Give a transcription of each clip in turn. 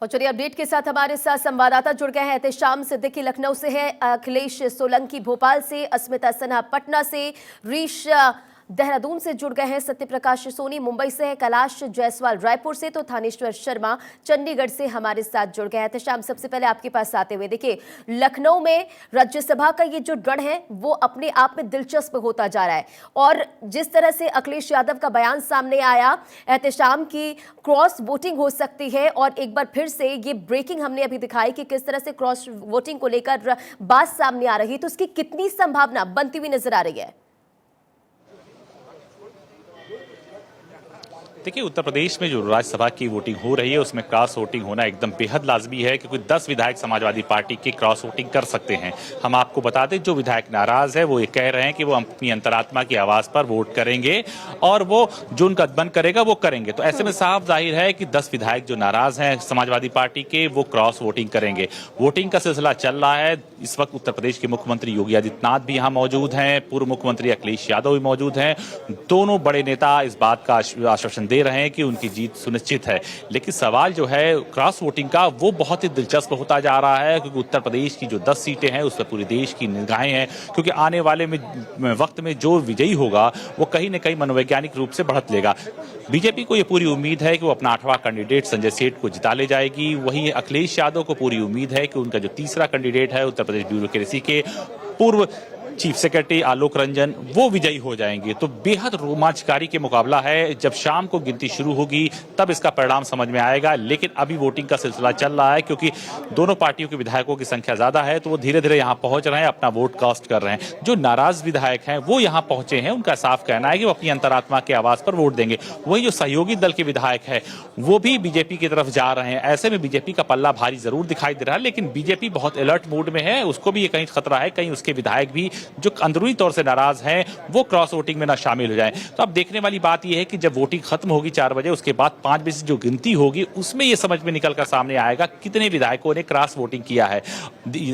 और चलिए अपडेट के साथ हमारे साथ संवाददाता जुड़ गए हैं। एहतेशाम सिद्दीकी लखनऊ से है, अखिलेश सोलंकी भोपाल से, अस्मिता सिन्हा पटना से, रीश देहरादून से जुड़ गए हैं, सत्य प्रकाश सोनी मुंबई से है, कैलाश जायसवाल रायपुर से, तो थानेश्वर शर्मा चंडीगढ़ से हमारे साथ जुड़ गए हैं। एहतेशाम, सबसे पहले आपके पास आते हुए देखिए, लखनऊ में राज्यसभा का ये जो रण है वो अपने आप में दिलचस्प होता जा रहा है और जिस तरह से अखिलेश यादव का बयान सामने आया, एहतेशाम की क्रॉस वोटिंग हो सकती है और एक बार फिर से ये ब्रेकिंग हमने अभी दिखाई कि किस तरह से क्रॉस वोटिंग को लेकर बात सामने आ रही है, तो उसकी कितनी संभावना बनती हुई नजर आ रही है? देखिए, उत्तर प्रदेश में जो राज्यसभा की वोटिंग हो रही है उसमें क्रॉस वोटिंग होना एकदम बेहद लाजमी है, क्योंकि 10 विधायक समाजवादी पार्टी की क्रॉस वोटिंग कर सकते हैं। हम आपको बता दें, जो विधायक नाराज है वो ये कह रहे हैं कि वो अपनी अंतरात्मा की आवाज पर वोट करेंगे और वो जो उनका मन करेगा वो करेंगे। तो ऐसे में साफ जाहिर है कि 10 विधायक जो नाराज हैं समाजवादी पार्टी के, वो क्रॉस वोटिंग करेंगे। वोटिंग का सिलसिला चल रहा है। इस वक्त उत्तर प्रदेश के मुख्यमंत्री योगी आदित्यनाथ भी यहाँ मौजूद हैं, पूर्व मुख्यमंत्री अखिलेश यादव भी मौजूद हैं। दोनों बड़े नेता इस बात का आश्वासन दे रहे हैं कि उनकी जीत सुनिश्चित है। लेकिन सवाल जो है क्रॉस वोटिंग का, वो बहुत ही दिलचस्प होता जा रहा है, क्योंकि उत्तर प्रदेश की जो 10 सीटें हैं उस पर पूरे देश की निगाहें हैं, क्योंकि आने वाले वक्त में जो विजयी होगा वो कहीं न कहीं मनोवैज्ञानिक रूप से बढ़त लेगा। बीजेपी को ये पूरी उम्मीद है कि वो अपना 8वां कैंडिडेट संजय सेठ को जिता ले जाएगी। वहीं अखिलेश यादव को पूरी उम्मीद है कि उनका जो तीसरा कैंडिडेट है उत्तर प्रदेश ब्यूरोक्रेसी के पूर्व चीफ सेक्रेटरी आलोक रंजन, वो विजयी हो जाएंगे। तो बेहद रोमांचकारी के मुकाबला है। जब शाम को गिनती शुरू होगी तब इसका परिणाम समझ में आएगा, लेकिन अभी वोटिंग का सिलसिला चल रहा है, क्योंकि दोनों पार्टियों के विधायकों की संख्या ज्यादा है, तो वो धीरे धीरे यहाँ पहुंच रहे हैं, अपना वोट कास्ट कर रहे हैं। जो नाराज विधायक हैं वो यहाँ पहुंचे हैं, उनका साफ कहना है कि वो अपनी अंतरात्मा की आवाज पर वोट देंगे। वही जो सहयोगी दल के विधायक है वो भी बीजेपी की तरफ जा रहे हैं। ऐसे में बीजेपी का पल्ला भारी जरूर दिखाई दे रहा है, लेकिन बीजेपी बहुत अलर्ट मूड में है। उसको भी ये कहीं खतरा है कहीं उसके विधायक भी जो अंदरूनी तौर से नाराज हैं वो क्रॉस वोटिंग में ना शामिल हो जाएं। तो अब देखने वाली बात यह है कि जब वोटिंग खत्म होगी 4 बजे, उसके बाद 5 बजे जो गिनती होगी उसमें यह समझ में निकल कर सामने आएगा कितने विधायकों ने क्रॉस वोटिंग किया है।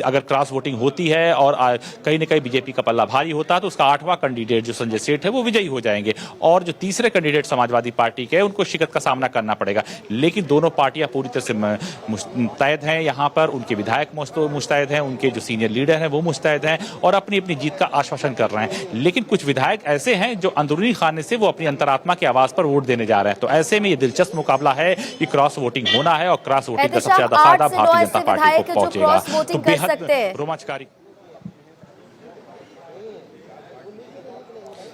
अगर क्रॉस वोटिंग होती है और कहीं न कहीं बीजेपी का पल्ला भारी होता है तो उसका 8वां कैंडिडेट जो संजय सेठ है वो विजयी हो जाएंगे और जो तीसरे कैंडिडेट समाजवादी पार्टी के उनको शिकस्त का सामना करना पड़ेगा। लेकिन दोनों पार्टियां पूरी तरह से मुस्तैद हैं, यहाँ पर उनके विधायक मुस्तैद हैं, उनके जो सीनियर लीडर हैं वो मुस्तैद हैं और अपनी अपनी जीत का आश्वासन कर रहे हैं। लेकिन कुछ विधायक ऐसे हैं जो अंदरूनी खाने से वो अपनी अंतरात्मा की आवाज पर वोट देने जा रहे हैं। तो ऐसे में ये दिलचस्प मुकाबला है कि क्रॉस वोटिंग होना है और क्रॉस वोटिंग का सबसे ज्यादा फायदा भारतीय जनता पार्टी को पहुंचेगा। तो बेहद रोमांचकारी।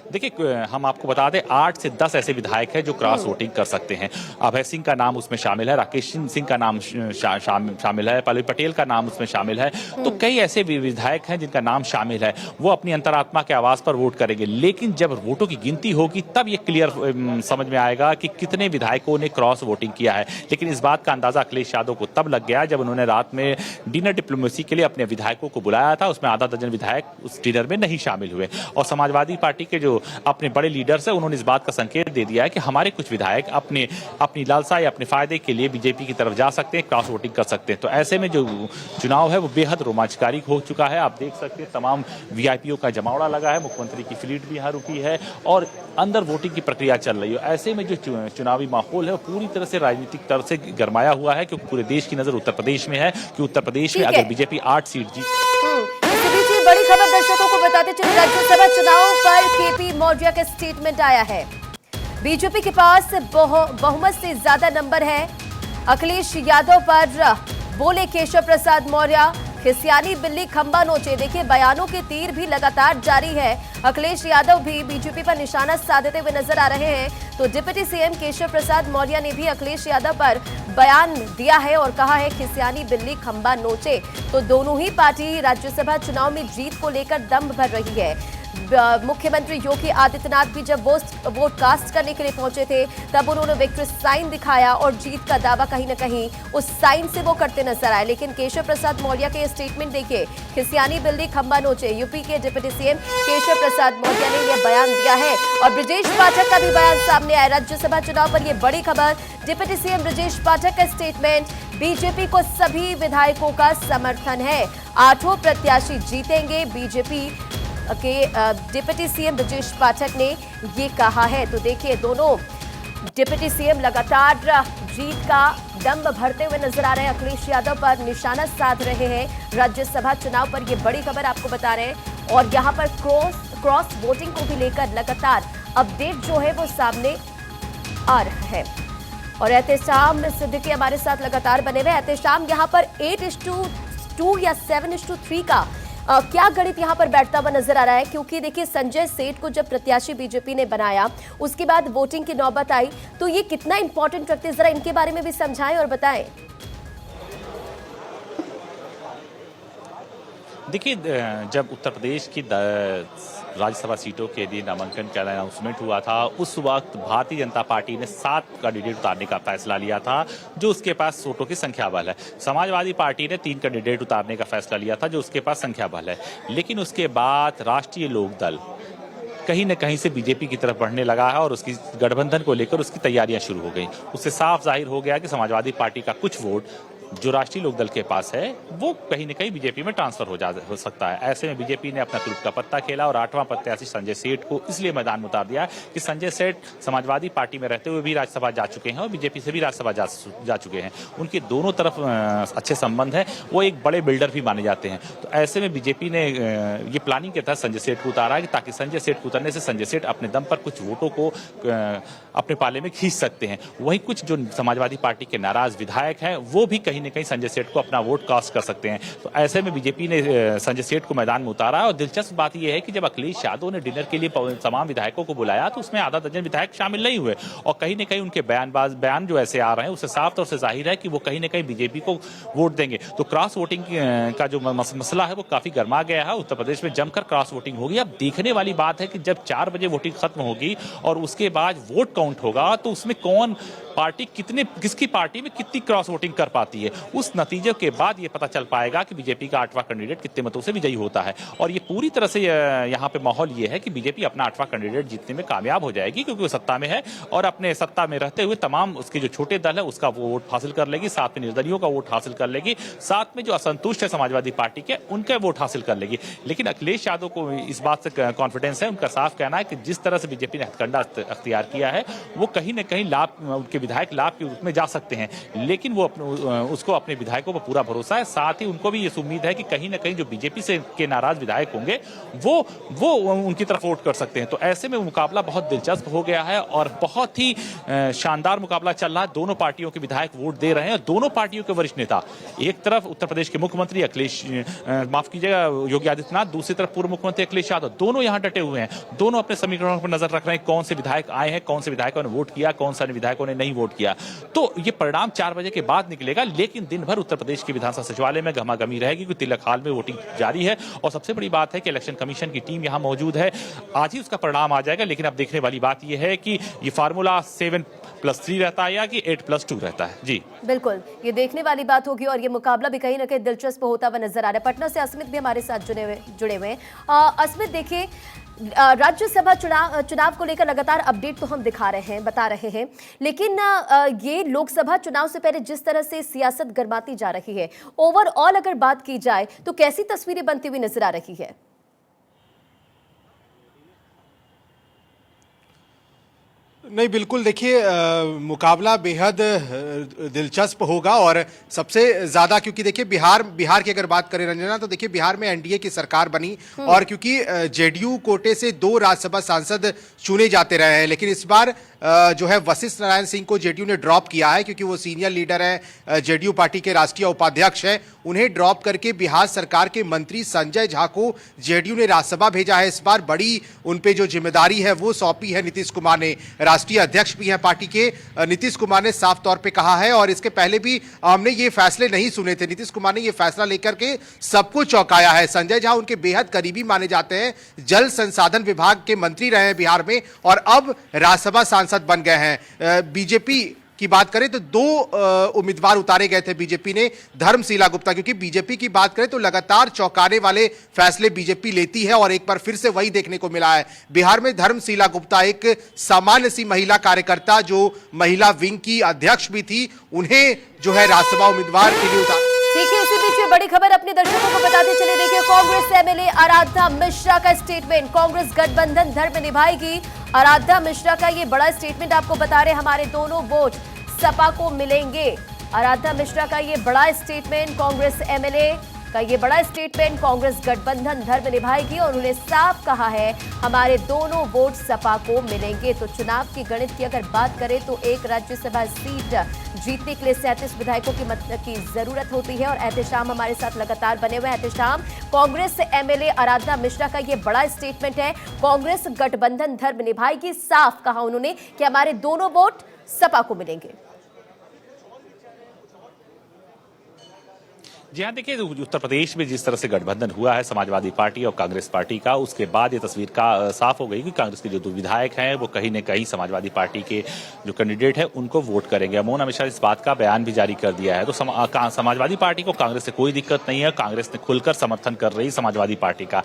देखिए, हम आपको बता दें 8 से 10 ऐसे विधायक हैं जो क्रॉस वोटिंग कर सकते हैं। अभय सिंह का नाम उसमें शामिल है, राकेश सिंह का नाम शामिल है, पल्लवी पटेल का नाम उसमें शामिल है। तो कई ऐसे विधायक हैं जिनका नाम शामिल है, वो अपनी अंतरात्मा के आवाज पर वोट करेंगे। लेकिन जब वोटों की गिनती होगी तब ये क्लियर समझ में आएगा कि कितने विधायकों ने क्रॉस वोटिंग किया है। लेकिन इस बात का अंदाजा अखिलेश यादव को तब लग गया जब उन्होंने रात में डिनर डिप्लोमेसी के लिए अपने विधायकों को बुलाया था। उसमें आधा दर्जन विधायक उस डिनर में नहीं शामिल हुए और समाजवादी पार्टी के जो अपने बड़े लीडर्स हैं उन्होंने इस बात का संकेत दे दिया है कि हमारे कुछ विधायक अपनी लालसा या अपने फायदे के लिए बीजेपी की तरफ जा सकते हैं, क्रॉस वोटिंग कर सकते हैं। तो ऐसे में जो चुनाव है वो बेहद रोमांचकारी हो चुका है। आप देख सकते हैं तमाम वीआईपीओ का जमावड़ा लगा है, मुख्यमंत्री की फ्लीट भी यहाँ रुकी है और अंदर वोटिंग की प्रक्रिया चल रही है। ऐसे में जो चुनावी माहौल है वो पूरी तरह से राजनीतिक तरह से गरमाया हुआ है, क्योंकि पूरे देश की नजर उत्तर प्रदेश में है कि उत्तर प्रदेश में अगर बीजेपी 8 सीट जीत। बड़ी खबर दर्शकों को बताते चले, राज्यसभा चुनाव पर केपी मौर्य का स्टेटमेंट आया है। बीजेपी के पास बहुमत से ज्यादा नंबर है। अखिलेश यादव पर बोले केशव प्रसाद मौर्य, खिसियानी बिल्ली खंबा नोचे। देखिए, बयानों के तीर भी लगातार जारी है। अखिलेश यादव भी बीजेपी पर निशाना साधते हुए नजर आ रहे हैं। तो डिप्टी सीएम केशव प्रसाद मौर्य ने भी अखिलेश यादव पर बयान दिया है और कहा है खिसियानी बिल्ली खंबा नोचे। तो दोनों ही पार्टी राज्यसभा चुनाव में जीत को लेकर दम भर रही है। मुख्यमंत्री योगी आदित्यनाथ भी जब वोट कास्ट करने के लिए पहुंचे थे तब उन्होंने विक्ट्री साइन दिखाया और जीत का दावा कहीं न कहीं उस साइन से वो करते नजर आए। लेकिन केशव प्रसाद मौर्य के स्टेटमेंट देखिए, खिसियानी बिल्ली खंबा नोचे। यूपी के डिप्टी सीएम केशव प्रसाद मौर्य ने यह बयान दिया है और ब्रजेश पाठक का भी बयान सामने आया। राज्यसभा चुनाव पर यह बड़ी खबर, डिप्टी सीएम ब्रजेश पाठक का स्टेटमेंट, बीजेपी को सभी विधायकों का समर्थन है, 8 प्रत्याशी जीतेंगे। बीजेपी के डिप्टी सीएम ब्रजेश पाठक ने ये कहा है। तो देखिए, दोनों डिप्टी सीएम लगातार जीत का दम भरते हुए नजर आ रहे हैं। अखिलेश यादव पर निशाना साध रहे हैं। राज्यसभा चुनाव पर यह बड़ी खबर आपको बता रहे हैं और यहां पर क्रॉस वोटिंग को भी लेकर लगातार अपडेट जो है वो सामने आ रहा है। और एहतेशाम सिद्दीकी हमारे साथ लगातार बने हुए। एहतेशाम, यहाँ पर 8:2 या 7:3 का क्या गणित यहाँ पर बैठता हुआ नजर आ रहा है? क्योंकि देखिए, संजय सेठ को जब प्रत्याशी बीजेपी ने बनाया उसके बाद वोटिंग की नौबत आई, तो ये कितना इंपॉर्टेंट रखते हैं, जरा इनके बारे में भी समझाएं और बताएं। देखिए, जब उत्तर प्रदेश की राज्यसभा सीटों के लिए नामांकन का अनाउंसमेंट हुआ था, उस वक्त भारतीय जनता पार्टी ने 7 कैंडिडेट उतारने का फैसला लिया था जो उसके पास वोटों की संख्या बल है। समाजवादी पार्टी ने 3 कैंडिडेट उतारने का फैसला लिया था जो उसके पास संख्या बल है। लेकिन उसके बाद राष्ट्रीय लोकदल कहीं न कहीं से बीजेपी की तरफ बढ़ने लगा है और उसकी गठबंधन को लेकर उसकी तैयारियां शुरू हो गई। उससे साफ जाहिर हो गया कि समाजवादी पार्टी का कुछ वोट जो राष्ट्रीय लोकदल के पास है वो कहीं न कहीं बीजेपी में ट्रांसफर हो सकता है। ऐसे में बीजेपी ने अपना तुरुप का पत्ता खेला और 8वां प्रत्याशी संजय सेठ को इसलिए मैदान में उतार दिया कि संजय सेठ समाजवादी पार्टी में रहते हुए भी राज्यसभा जा चुके हैं और बीजेपी से भी राज्यसभा जा चुके हैं। उनके दोनों तरफ अच्छे संबंध हैं, वो एक बड़े बिल्डर भी माने जाते हैं। तो ऐसे में बीजेपी ने ये प्लानिंग के तहत संजय सेठ को उतारा कि ताकि संजय सेठ को उतरने से संजय सेठ अपने दम पर कुछ वोटों को अपने पाले में खींच सकते हैं। वहीं कुछ जो समाजवादी पार्टी के नाराज विधायक हैं वो भी कहीं न कहीं संजय सेठ को अपना वोट कास्ट कर सकते हैं। तो ऐसे में बीजेपी ने संजय सेठ को मैदान में उतारा। और दिलचस्प बात यह है कि जब अखिलेश यादव ने डिनर के लिए तमाम विधायकों को बुलाया तो उसमें आधा दर्जन विधायक शामिल नहीं हुए और कहीं न कहीं उनके बयान जो ऐसे आ रहे हैं उससे साफ तौर से जाहिर है कि वो कहीं न कहीं बीजेपी को वोट देंगे। तो क्रॉस वोटिंग का जो मसला है वो काफी गर्मा गया है। उत्तर प्रदेश में जमकर क्रॉस वोटिंग होगी। अब देखने वाली बात है कि जब 4 बजे वोटिंग खत्म होगी और उसके बाद वोट काउंट होगा तो उसमें कौन पार्टी किसकी पार्टी में कितनी क्रॉस वोटिंग कर पाती है। उस नतीजे के बाद ये पता चल पाएगा कि बीजेपी का 8वां कैंडिडेट कितने मतों से विजयी होता है। और ये पूरी तरह से यहाँ पे माहौल ये है कि बीजेपी अपना 8वां कैंडिडेट जीतने में कामयाब हो जाएगी क्योंकि वो सत्ता में है और अपने सत्ता में रहते हुए तमाम उसके जो छोटे दल है उसका वो वोट हासिल कर लेगी, साथ में निर्दलियों का वोट हासिल कर लेगी, साथ में जो असंतुष्ट है समाजवादी पार्टी के उनका वोट हासिल कर लेगी। लेकिन अखिलेश यादव को इस बात से कॉन्फिडेंस है, उनका साफ कहना है कि जिस तरह से बीजेपी ने हथकंडा अख्तियार किया है वो कहीं न कहीं उनके विधायक लाभ के रूप में जा सकते हैं। लेकिन वो उसको अपने विधायकों पर पूरा भरोसा है। साथ ही उनको भी ये उम्मीद है कि कहीं न कहीं जो बीजेपी से के नाराज विधायक होंगे वो उनकी तरफ वोट कर सकते हैं। तो ऐसे में मुकाबला बहुत दिलचस्प हो गया है और बहुत ही शानदार मुकाबला चल रहा है। दोनों पार्टियों के विधायक वोट दे रहे हैं और दोनों पार्टियों के वरिष्ठ नेता, एक तरफ उत्तर प्रदेश के मुख्यमंत्री माफ कीजिएगा योगी आदित्यनाथ, दूसरी तरफ पूर्व मुख्यमंत्री अखिलेश यादव, दोनों यहां डटे हुए हैं। दोनों अपने समीकरणों पर नजर रख रहे हैं, कौन से विधायक आए हैं, कौन से विधायकों ने वोट किया, कौन से विधायकों ने नहीं वोट किया। तो ये परिणाम 4 बजे के बाद निकलेगा। लेकिन दिन भर उत्तर प्रदेश के विधानसभा सचिवालय में गहमागहमी रहेगी क्योंकि तिलक हाल में वोटिंग जारी है और सबसे बड़ी बात है कि इलेक्शन कमीशन की टीम यहां मौजूद है। आज ही उसका परिणाम आ जाएगा। लेकिन अब देखने वाली बात यह है कि ये फार्मूला 7+3 रहता है या कि 8+2 रहता है। जी बिल्कुल, ये देखने वाली बात होगी और ये मुकाबला भी कहीं ना कहीं दिलचस्प होता हुआ नजर आ रहा है। पटना से अस्मित भी हमारे साथ जुड़े हुए हैं। अस्मित, देखिए, राज्यसभा चुनाव को लेकर लगातार अपडेट तो हम बता रहे हैं, लेकिन ये लोकसभा चुनाव से पहले जिस तरह से सियासत गर्माती जा रही है, ओवरऑल अगर बात की जाए तो कैसी तस्वीरें बनती हुई नजर आ रही है? नहीं, बिल्कुल, देखिए, मुकाबला बेहद दिलचस्प होगा और सबसे ज़्यादा क्योंकि देखिए बिहार की अगर बात करें रंजना, तो देखिए बिहार में एनडीए की सरकार बनी और क्योंकि जेडीयू कोटे से 2 राज्यसभा सांसद चुने जाते रहे हैं, लेकिन इस बार जो है वशिष्ठ नारायण सिंह को जेडीयू ने ड्रॉप किया है क्योंकि वो सीनियर लीडर है, जेडीयू पार्टी के राष्ट्रीय उपाध्यक्ष है। उन्हें ड्रॉप करके बिहार सरकार के मंत्री संजय झा को जेडीयू ने राज्यसभा भेजा है। इस बार बड़ी उन पे जो जिम्मेदारी है वो सौंपी है नीतीश कुमार ने। राष्ट्रीय अध्यक्ष भी हैं पार्टी के। नीतीश कुमार ने साफ तौर पे कहा है और इसके पहले भी हमने ये फैसले नहीं सुने थे। नीतीश कुमार ने ये फैसला लेकर के सबको चौंकाया है। संजय झा उनके बेहद करीबी माने जाते हैं, जल संसाधन विभाग के मंत्री रहे हैं बिहार में और अब राज्यसभा सांसद बन गए हैं। बीजेपी की बात करें तो 2 उम्मीदवार उतारे गए थे बीजेपी ने, धर्मशीला गुप्ता, क्योंकि बीजेपी की बात करें तो लगातार चौंकाने वाले फैसले बीजेपी लेती है और एक बार फिर से वही देखने को मिला है। बिहार में धर्मशीला गुप्ता, एक सामान्य सी महिला कार्यकर्ता जो महिला विंग की अध्यक्ष भी थी, उन्हें जो है राज्यसभा उम्मीदवार के लिए उतारा। ठीक है, इसी बीच में बड़ी खबर अपने दर्शकों को बताते चले। देखिए, कांग्रेस एमएलए आराध्या मिश्रा का स्टेटमेंट, कांग्रेस गठबंधन धर्म निभाएगी। आराध्या मिश्रा का ये बड़ा स्टेटमेंट आपको बता रहे, हमारे दोनों वोट सपा को मिलेंगे। आराध्या मिश्रा का ये बड़ा स्टेटमेंट, कांग्रेस एमएलए का ये बड़ा स्टेटमेंट, कांग्रेस गठबंधन धर्म निभाएगी और उन्होंने साफ कहा है हमारे दोनों वोट सपा को मिलेंगे। तो चुनाव की गणित की अगर बात करें तो एक राज्यसभा सीट जीतने के लिए 37 विधायकों की जरूरत होती है और एहतेशाम हमारे साथ लगातार बने हुए हैं। एहतेशाम, कांग्रेस एमएलए आराध्या मिश्रा का ये बड़ा स्टेटमेंट है, कांग्रेस गठबंधन धर्म निभाएगी, साफ कहा उन्होंने कि हमारे दोनों वोट सपा को मिलेंगे। जी हाँ, देखिए उत्तर प्रदेश में जिस तरह से गठबंधन हुआ है समाजवादी पार्टी और कांग्रेस पार्टी का, उसके बाद ये तस्वीर का साफ हो गई कि कांग्रेस के जो दो विधायक हैं वो कहीं न कहीं समाजवादी पार्टी के जो कैंडिडेट है उनको वोट करेंगे। मोना मिश्रा इस बात का बयान भी जारी कर दिया है। तो समाजवादी पार्टी को कांग्रेस से कोई दिक्कत नहीं है, कांग्रेस ने खुलकर समर्थन कर रही समाजवादी पार्टी का।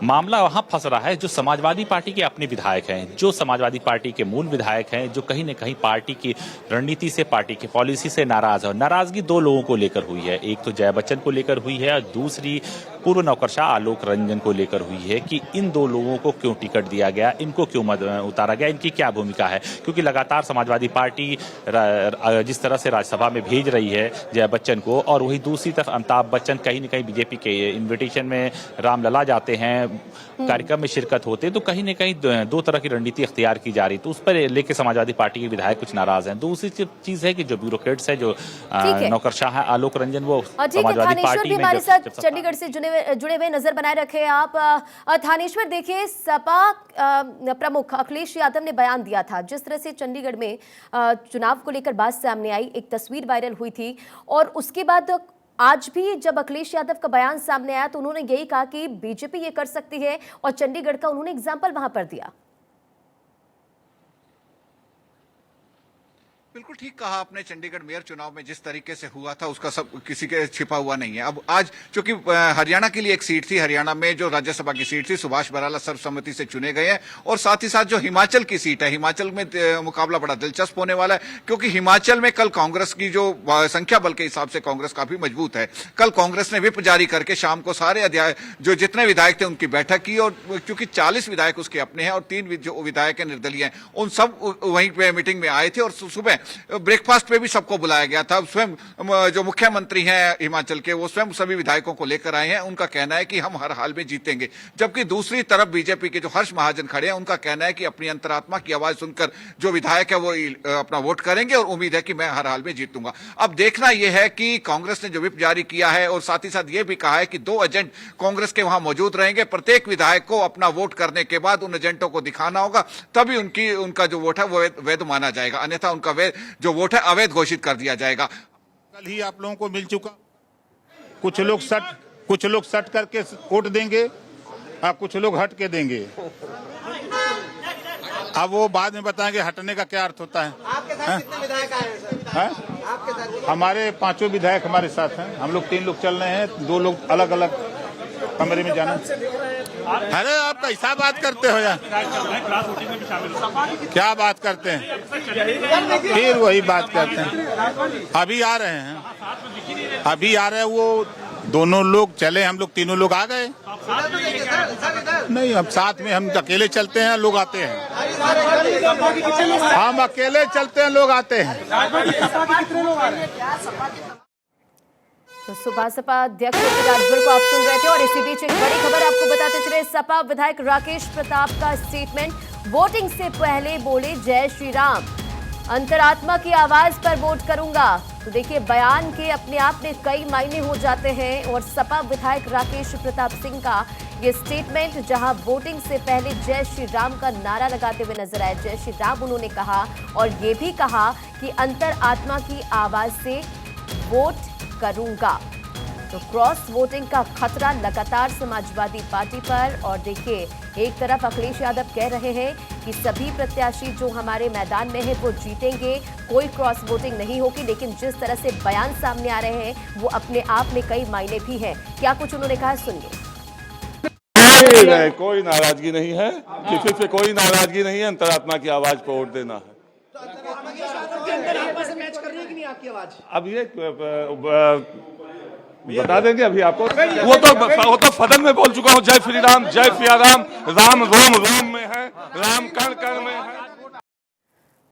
मामला वहां फंस रहा है जो समाजवादी पार्टी के अपने विधायक हैं, जो समाजवादी पार्टी के मूल विधायक हैं, जो कहीं न कहीं पार्टी की रणनीति से, पार्टी की पॉलिसी से नाराज है। नाराजगी दो लोगों को लेकर हुई है, एक तो जय बच्चन को लेकर हुई है और दूसरी पूर्व नौकरशाह आलोक रंजन को लेकर हुई है कि इन दो लोगों को क्यों टिकट दिया गया, इनको क्यों उतारा गया, इनकी क्या भूमिका है। क्योंकि लगातार समाजवादी पार्टी जिस तरह से राज्यसभा में भेज रही है जय बच्चन को, और वही दूसरी तरफ अमिताभ बच्चन कहीं न कहीं बीजेपी के इन्विटेशन में रामलला जाते हैं, कार्यक्रम में शिरकत होते हैं, तो कहीं न कहीं दो तरह की रणनीति अख्तियार की जा रही। तो उस पर लेकर समाजवादी पार्टी के विधायक कुछ नाराज हैं। दूसरी चीज है कि जो ब्यूरोक्रेट्स है, जो नौकरशाह है आलोक रंजन, वो समाजवादी पार्टी में हमारे साथ चंडीगढ़ से जुड़े हुए नजर बनाए रखे आप। थानेश्वर, देखिए सपा प्रमुख अखिलेश यादव ने बयान दिया था, जिस तरह से चंडीगढ़ में चुनाव को लेकर बात सामने आई, एक तस्वीर वायरल हुई थी और उसके बाद आज भी जब अखिलेश यादव का बयान सामने आया तो उन्होंने यही कहा कि बीजेपी ये कर सकती है और चंडीगढ़ का उन्होंने एग्जाम्पल वहां पर दिया। बिल्कुल ठीक कहा आपने। चंडीगढ़ मेयर चुनाव में जिस तरीके से हुआ था उसका सब किसी के छिपा हुआ नहीं है। अब आज चूंकि हरियाणा के लिए एक सीट थी, हरियाणा में जो राज्यसभा की सीट थी, सुभाष बराला सर्वसम्मति से चुने गए हैं और साथ ही साथ जो हिमाचल की सीट है, हिमाचल में मुकाबला बड़ा दिलचस्प होने वाला है क्योंकि हिमाचल में कल कांग्रेस की जो संख्या बल के हिसाब से कांग्रेस काफी मजबूत है। कल कांग्रेस ने व्हिप जारी करके शाम को सारे जो जितने विधायक थे उनकी बैठक की और क्योंकि 40 विधायक उसके अपने हैं और 3 जो विधायक निर्दलीय हैं, उन सब वहीं पे मीटिंग में आए थे और सुबह ब्रेकफास्ट पे भी सबको बुलाया गया था। स्वयं जो मुख्यमंत्री हैं हिमाचल के, वो स्वयं सभी विधायकों को लेकर आए हैं। उनका कहना है कि हम हर हाल में जीतेंगे। जबकि दूसरी तरफ बीजेपी के जो हर्ष महाजन खड़े हैं, उनका कहना है कि अपनी अंतरात्मा की आवाज सुनकर जो विधायक है वो अपना वोट करेंगे और उम्मीद है कि मैं हर हाल में जीतूंगा। अब देखना यह है कि कांग्रेस ने जो व्हिप जारी किया है और साथ ही साथ ये भी कहा है कि 2 एजेंट कांग्रेस के वहां मौजूद रहेंगे। प्रत्येक विधायक को अपना वोट करने के बाद उन एजेंटों को दिखाना होगा, तभी उनका जो वोट है वो वैध माना जाएगा, अन्यथा उनका जो वोट है अवैध घोषित कर दिया जाएगा। कल ही आप लोगों को मिल चुका, कुछ लोग सट करके वोट देंगे, कुछ लोग हट के देंगे। अब वो बाद में बताएंगे हटने का क्या अर्थ होता है। आपके साथ कितने विधायक आए हैं सर? आपके साथ हमारे 5 विधायक हमारे साथ हैं। हम लोग 3 लोग चल रहे हैं, 2 लोग अलग अलग कमरे में जाना। अरे आप कैसा बात करते हो यार, क्या बात करते हैं, फिर वही बात करते हैं। अभी आ रहे हैं, वो दोनों लोग चले, हम लोग 3 लोग आ गए। नहीं, अब साथ में हम अकेले चलते हैं, लोग आते हैं। हम अकेले चलते हैं, लोग आते हैं। तो सुबह सपा अध्यक्ष राजभर को आप सुन रहे थे और इसी बीच एक बड़ी खबर आपको बताते चले। सपा विधायक राकेश प्रताप का स्टेटमेंट, वोटिंग से पहले बोले जय श्री राम, अंतरात्मा की आवाज पर वोट करूंगा। तो देखिए बयान के अपने आप में कई मायने हो जाते हैं और सपा विधायक राकेश प्रताप सिंह का ये स्टेटमेंट, जहां वोटिंग से पहले जय श्री राम का नारा लगाते हुए नजर आए। जय श्री राम उन्होंने कहा और ये भी कहा कि अंतरात्मा की आवाज से वोट करूंगा। तो क्रॉस वोटिंग का खतरा लगातार समाजवादी पार्टी पर। और देखिए एक तरफ अखिलेश यादव कह रहे हैं कि सभी प्रत्याशी जो हमारे मैदान में है वो जीतेंगे, कोई क्रॉस वोटिंग नहीं होगी, लेकिन जिस तरह से बयान सामने आ रहे हैं वो अपने आप में कई मायने भी हैं। क्या कुछ उन्होंने कहा, सुनिए। कोई नाराजगी नहीं है, किसी से कोई नाराजगी नहीं है, अंतरात्मा की आवाज पर वोट देना है। अब ये बता देंगे अभी आपको, वो तो सदन में बोल चुका हूँ, जय श्री राम, जय सिया राम, राम रोम रोम में है, राम कण कण में है।